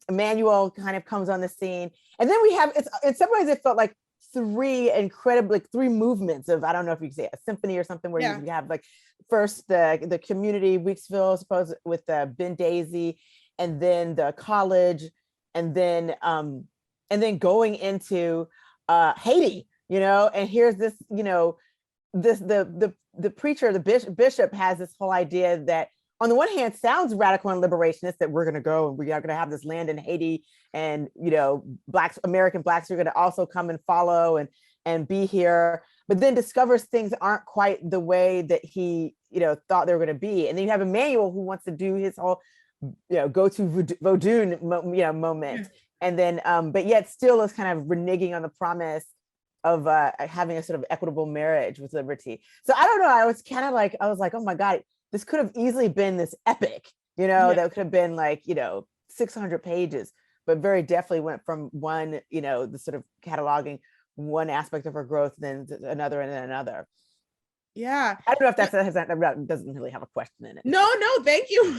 Emmanuel kind of comes on the scene, and then we have, it's in some ways it felt like three movements of, I don't know if you could say a symphony or something, where you have like first the community, Weeksville, suppose, with Ben Daisy, and then the college, and then going into Haiti, and here's this, this the preacher, the bishop has this whole idea that on the one hand sounds radical and liberationist, that we're going to go and we are going to have this land in Haiti, and American blacks are going to also come and follow and be here, but then discovers things aren't quite the way that he thought they were going to be. And then you have Emmanuel, who wants to do his whole go to Vodun moment, and then but yet still is kind of reneging on the promise of having a sort of equitable marriage with liberty. So I don't know, I was like, oh my God, this could have easily been this epic, that could have been like 600 pages, but very definitely went from one, the sort of cataloging one aspect of her growth, then another, and then another. Yeah, I don't know if that doesn't really have a question in it. No, thank you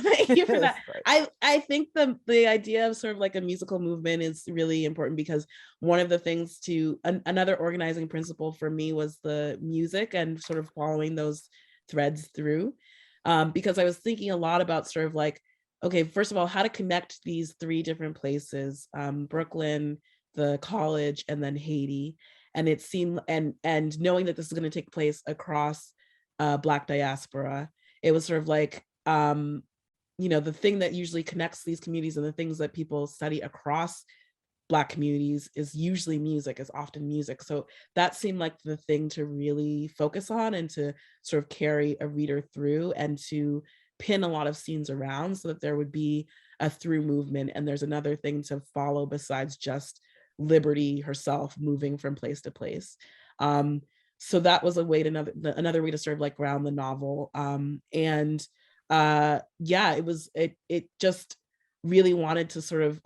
for that. I think the idea of sort of like a musical movement is really important, because one of the things another organizing principle for me was the music and sort of following those threads through, because I was thinking a lot about sort of like, okay, first of all, how to connect these three different places, Brooklyn, the college, and then Haiti. And it seemed, and knowing that this is going to take place across Black diaspora, it was sort of like, the thing that usually connects these communities and the things that people study across Black communities is usually music, is often music. So that seemed like the thing to really focus on and to sort of carry a reader through, and to pin a lot of scenes around, so that there would be a through movement, and there's another thing to follow besides just Liberty herself moving from place to place. So that was a way to another way to sort of like ground the novel. It just really wanted to sort of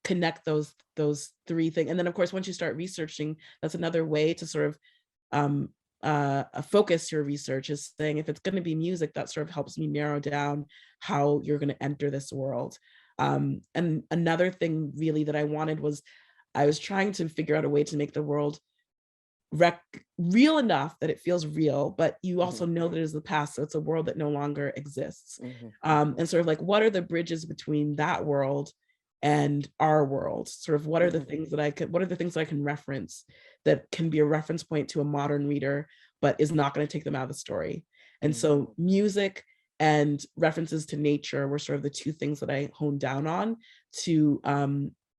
connect those three things. And then of course, once you start researching, that's another way to sort of focus your research, is saying, if it's going to be music, that sort of helps me narrow down how you're going to enter this world. And another thing really that I wanted was, I was trying to figure out a way to make the world real enough that it feels real, but you also know that it is the past, so it's a world that no longer exists. And sort of like, what are the bridges between that world and our world? Sort of what are the things that I can reference that can be a reference point to a modern reader, but is not going to take them out of the story? And so music and references to nature were sort of the two things that I honed down on to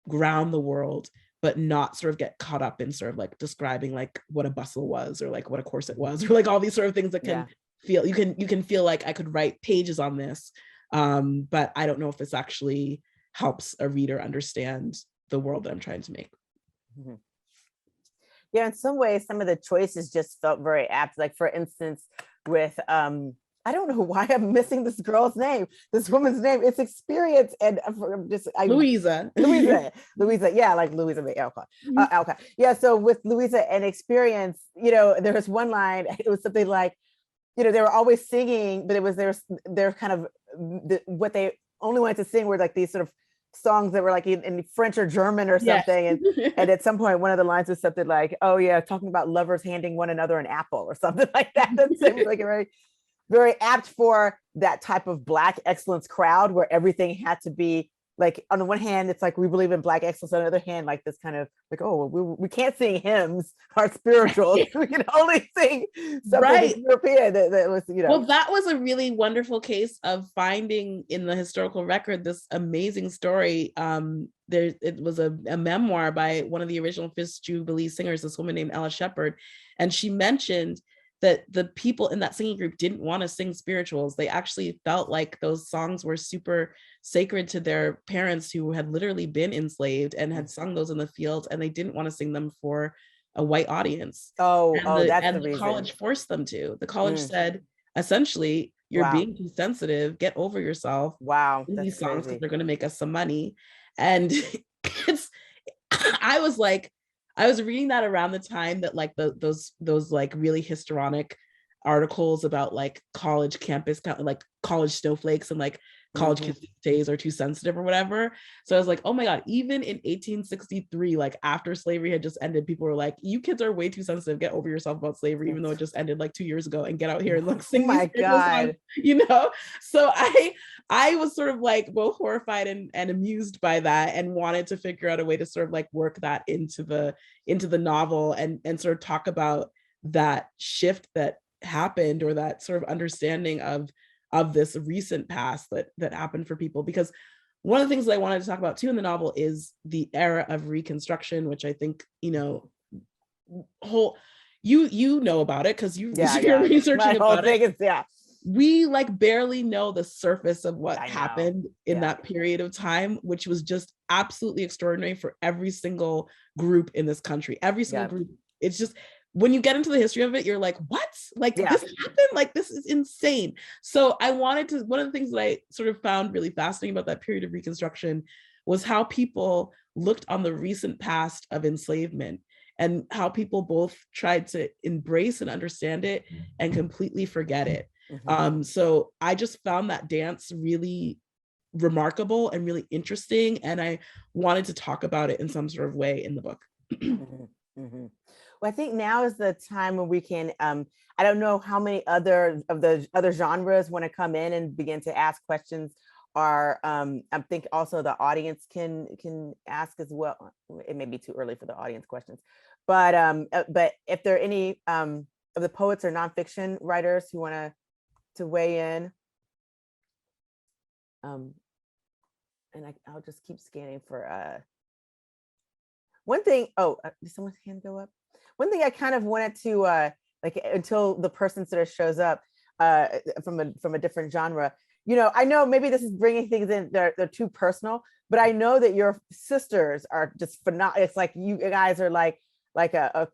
ground the world, but not sort of get caught up in sort of like describing like what a bustle was, or like what a corset was, or like all these sort of things that can feel, you can feel like I could write pages on this, but I don't know if this actually helps a reader understand the world that I'm trying to make. Yeah, in some ways, some of the choices just felt very apt. Like for instance, with I don't know why I'm missing this girl's name, this woman's name. It's Experience, and Louisa. Louisa. Yeah, like Louisa May Alcott. Alcott. Yeah. So with Louisa and Experience, there was one line. It was something like, they were always singing, but it was their kind of what they only wanted to sing were like these sort of songs that were like in French or German or something. And at some point, one of the lines was something like, "Oh yeah, talking about lovers handing one another an apple," or something like that. That seems like a very, very apt for that type of Black excellence crowd, where everything had to be like, on the one hand, it's like we believe in Black excellence. On the other hand, like this kind of like, oh, we can't sing hymns or spirituals. We can only sing something European. That was, Well, that was a really wonderful case of finding in the historical record this amazing story. It was a memoir by one of the original Fisk Jubilee singers, this woman named Ella Shepherd, and she mentioned that the people in that singing group didn't want to sing spirituals. They actually felt like those songs were super sacred to their parents, who had literally been enslaved and had sung those in the fields, and they didn't want to sing them for a white audience. That's the college forced them to. The college said, essentially, you're being too sensitive, get over yourself. Wow. These songs, because they're going to make us some money. And I was reading that around the time that like those like really histrionic articles about like college campus, like college snowflakes and like college kids these days are too sensitive or whatever. So I was like, oh my God, even in 1863, like after slavery had just ended, people were like, you kids are way too sensitive. Get over yourself about slavery, even though it just ended like 2 years ago, and get out here and like sing my these spiritual songs, God. you know? So I was sort of like both horrified and amused by that, and wanted to figure out a way to sort of like work that into the novel, and sort of talk about that shift that happened, or that sort of understanding of this recent past that happened for people. Because one of the things that I wanted to talk about too in the novel is the era of Reconstruction, which I think, you know, you know about it because you're researching My whole about thing it. is, We like barely know the surface of what I know. happened in that period of time, which was just absolutely extraordinary for every single group in this country. Every single group. It's just, when you get into the history of it, you're like, what? Like this happened? Like this is insane. So I wanted to, one of the things that I sort of found really fascinating about that period of Reconstruction was how people looked on the recent past of enslavement, and how people both tried to embrace and understand it and completely forget it. So I just found that dance really remarkable and really interesting, and I wanted to talk about it in some sort of way in the book. Well, I think now is the time when we can, I don't know how many other of the other genres want to come in and begin to ask questions, or I think also the audience can ask as well. It may be too early for the audience questions, but if there are any of the poets or nonfiction writers who want to weigh in, and I'll just keep scanning for one thing. Oh, did someone's hand go up? One thing I kind of wanted to like, until the person sort of shows up from a different genre. You know, I know maybe this is bringing things in, they're too personal, but I know that your sisters are just phenomenal. It's like you guys are like a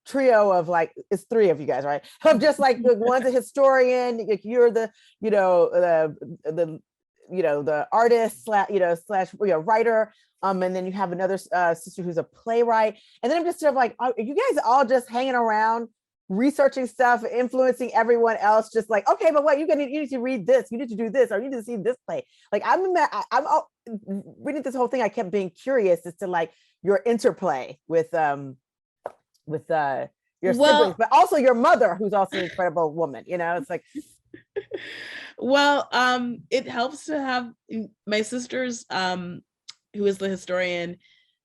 trio of, like, it's three of you guys, right? Of just like, one's a historian, like you're the, you know, the artist slash writer, and then you have another sister who's a playwright, and then I'm just sort of like, are you guys all just hanging around researching stuff, influencing everyone else, just like, okay, but what, you need to read this, you need to do this, or you need to see this play. Like I'm reading this whole thing, I kept being curious as to like your interplay with your siblings, but also your mother, who's also an incredible woman. You know, it's like, well, it helps to have my sisters, who is the historian.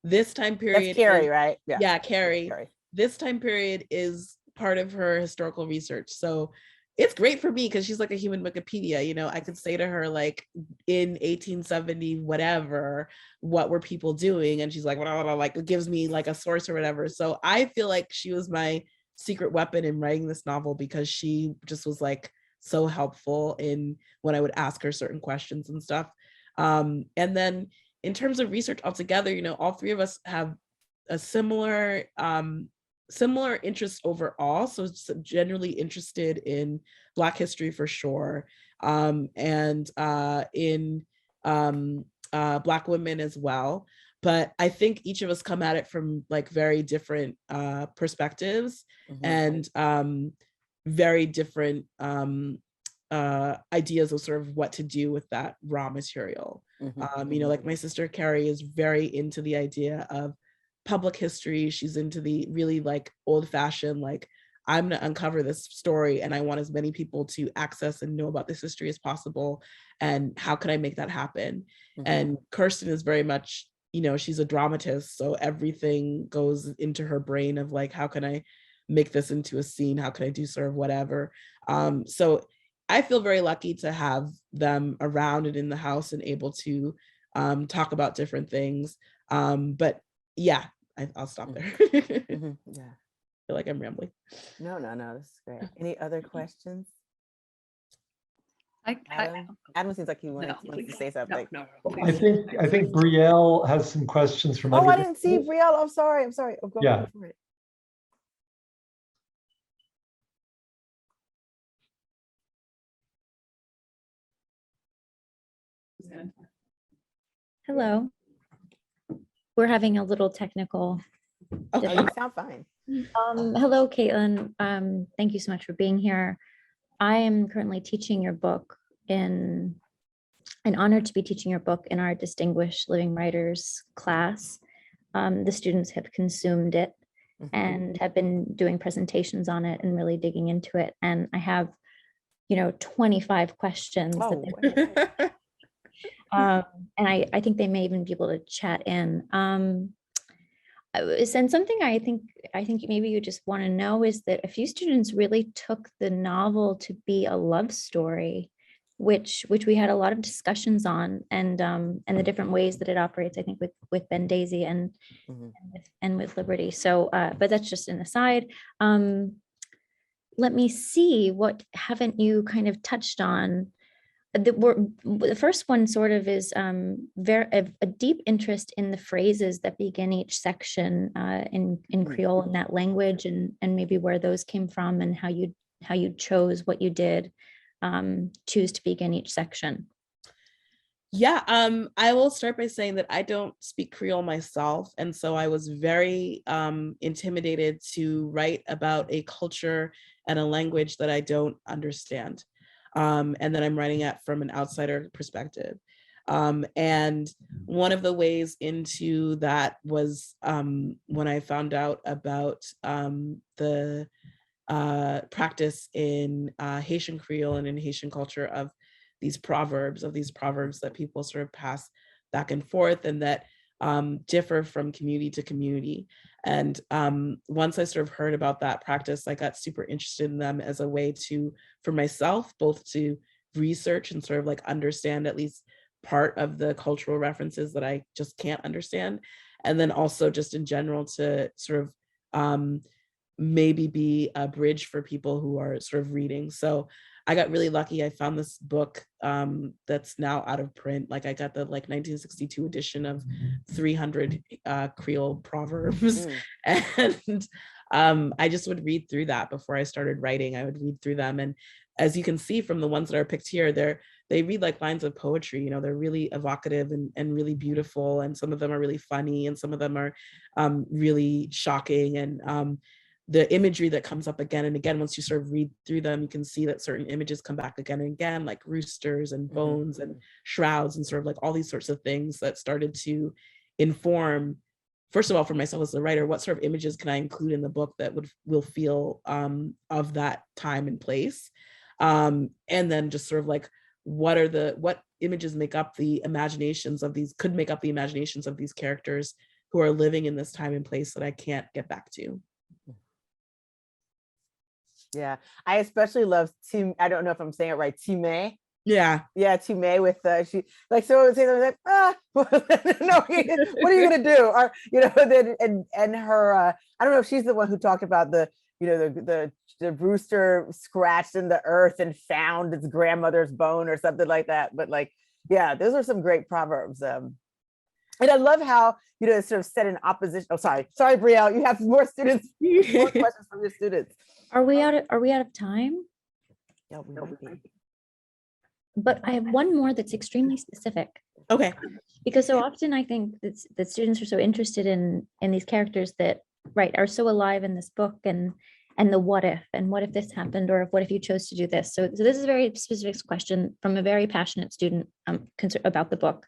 This time period, that's Carrie, right? Yeah, Carrie. This time period is part of her historical research, so it's great for me because she's like a human Wikipedia. You know, I could say to her like, in 1870 whatever, what were people doing, and she's like, blah, blah, blah, like it gives me like a source or whatever. So I feel like she was my secret weapon in writing this novel, because she just was like so helpful in when I would ask her certain questions and stuff. And then in terms of research altogether, you know, all three of us have a similar interests overall. So it's generally interested in Black history for sure, and in Black women as well. But I think each of us come at it from like very different perspectives, and very different ideas of sort of what to do with that raw material. You know, like my sister Carrie is very into the idea of public history. She's into the really like old-fashioned, like, I'm going to uncover this story and I want as many people to access and know about this history as possible, and how can I make that happen? And Kirsten is very much, you know, she's a dramatist, so everything goes into her brain of like, how can I make this into a scene? How can I do sort of whatever? So I feel very lucky to have them around and in the house and able to talk about different things. But yeah, I'll stop there. Yeah. I feel like I'm rambling. No, this is great. Any other questions? Adam Seems like he wants to say something. No, I think Brielle has some questions from I didn't see Brielle. I'm sorry. Oh, go for it. Hello. We're having a little technical. Oh, you sound fine. Hello, Kaitlyn. Thank you so much for being here. I am currently teaching your book and honored to be teaching your book in our Distinguished Living Writers class. The students have consumed it and have been doing presentations on it and really digging into it. And I have, 25 questions. Oh, and I think they may even be able to chat in. And something I think maybe you just want to know is that a few students really took the novel to be a love story, which we had a lot of discussions on, and the different ways that it operates, I think, with Ben Daisy and with Liberty. So, but that's just an aside. Let me see, what haven't you kind of touched on? The first one sort of is a deep interest in the phrases that begin each section in Creole, in that language, and maybe where those came from, and how you chose what you did choose to begin each section. Yeah, I will start by saying that I don't speak Creole myself, and so I was very intimidated to write about a culture and a language that I don't understand. And that I'm writing at from an outsider perspective. And one of the ways into that was when I found out about the practice in Haitian Creole and in Haitian culture of these proverbs that people sort of pass back and forth, and that differ from community to community. And once I sort of heard about that practice, I got super interested in them as a way for myself, both to research and sort of like understand at least part of the cultural references that I just can't understand. And then also just in general to sort of maybe be a bridge for people who are sort of reading. So I got really lucky. I found this book that's now out of print. Like I got the 1962 edition of 300 Creole proverbs. And I just would read through that before I started writing. I would read through them. And as you can see from the ones that are picked here, they read like lines of poetry. They're really evocative and really beautiful. And some of them are really funny, and some of them are really shocking. And the imagery that comes up again and again, once you sort of read through them, you can see that certain images come back again and again, like roosters and bones and shrouds and sort of like all these sorts of things that started to inform, first of all, for myself as a writer, what sort of images can I include in the book that will feel of that time and place. And then just sort of like, what images make up the imaginations of these characters who are living in this time and place that I can't get back to. Yeah, I especially love I don't know if I'm saying it right, Time. Yeah, Time with she like, so I would say like, no, what are you gonna do? Or then and her I don't know if she's the one who talked about the rooster scratched in the earth and found its grandmother's bone or something like that. But like, yeah, those are some great proverbs. And I love how it's sort of set in opposition. Oh, sorry, Brielle, you have more students, more questions from your students. Are we out of time? Yeah, we might be. But I have one more that's extremely specific. Okay. Because so often I think that students are so interested in these characters that are so alive in this book, and the what if this happened, or what if you chose to do this. So this is a very specific question from a very passionate student about the book.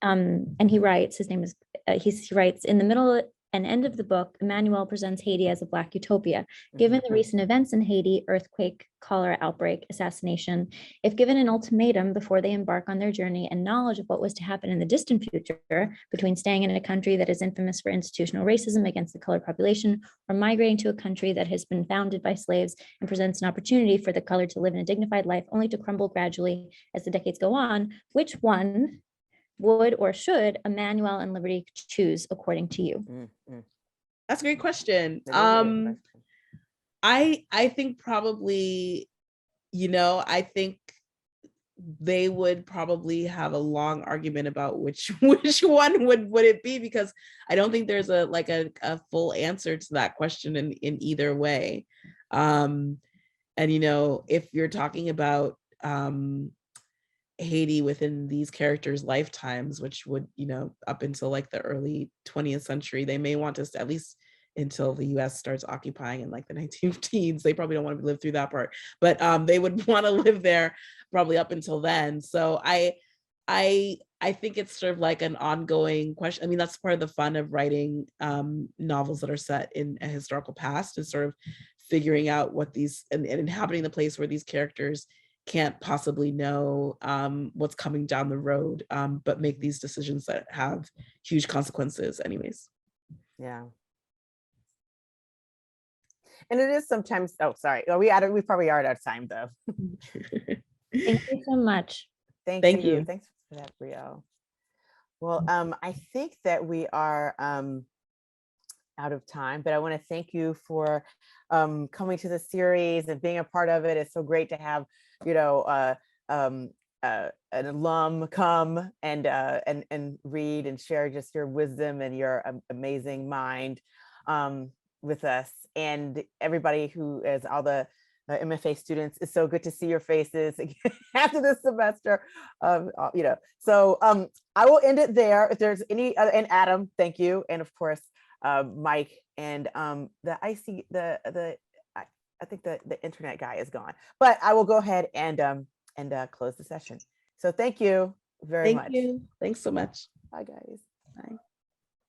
And he writes, his name is, he writes, in the middle and end of the book, Emmanuel presents Haiti as a Black utopia. Given the recent events in Haiti, earthquake, cholera outbreak, assassination, if given an ultimatum before they embark on their journey and knowledge of what was to happen in the distant future, between staying in a country that is infamous for institutional racism against the colored population, or migrating to a country that has been founded by slaves and presents an opportunity for the colored to live in a dignified life, only to crumble gradually as the decades go on, which one would or should Emmanuel and Liberty choose according to you? That's a great question. I think probably, I think they would probably have a long argument about which one would it be, because I don't think there's a full answer to that question in either way. And if you're talking about Haiti within these characters' lifetimes, which would, up until like the early 20th century, they may want us at least until the US starts occupying in like the 19 teens. They probably don't want to live through that part, but they would want to live there probably up until then. So I think it's sort of like an ongoing question. I mean, that's part of the fun of writing novels that are set in a historical past, is sort of figuring out what these and inhabiting the place where these characters can't possibly know what's coming down the road, but make these decisions that have huge consequences anyways. Yeah. And it is sometimes, oh, sorry. We probably are out of time though. Thank you so much. Thank you. Thanks for that, Brielle. Well, I think that we are out of time, but I want to thank you for coming to the series and being a part of it. It's so great to have, an alum come and read and share just your wisdom and your amazing mind with us. And everybody who is all the MFA students, it's so good to see your faces after this semester. So I will end it there. If there's any other, and Adam, thank you, and of course Mike, and I think the internet guy is gone, but I will go ahead and close the session. So thank you very much. Thank you. Thanks so much. Bye guys. Bye.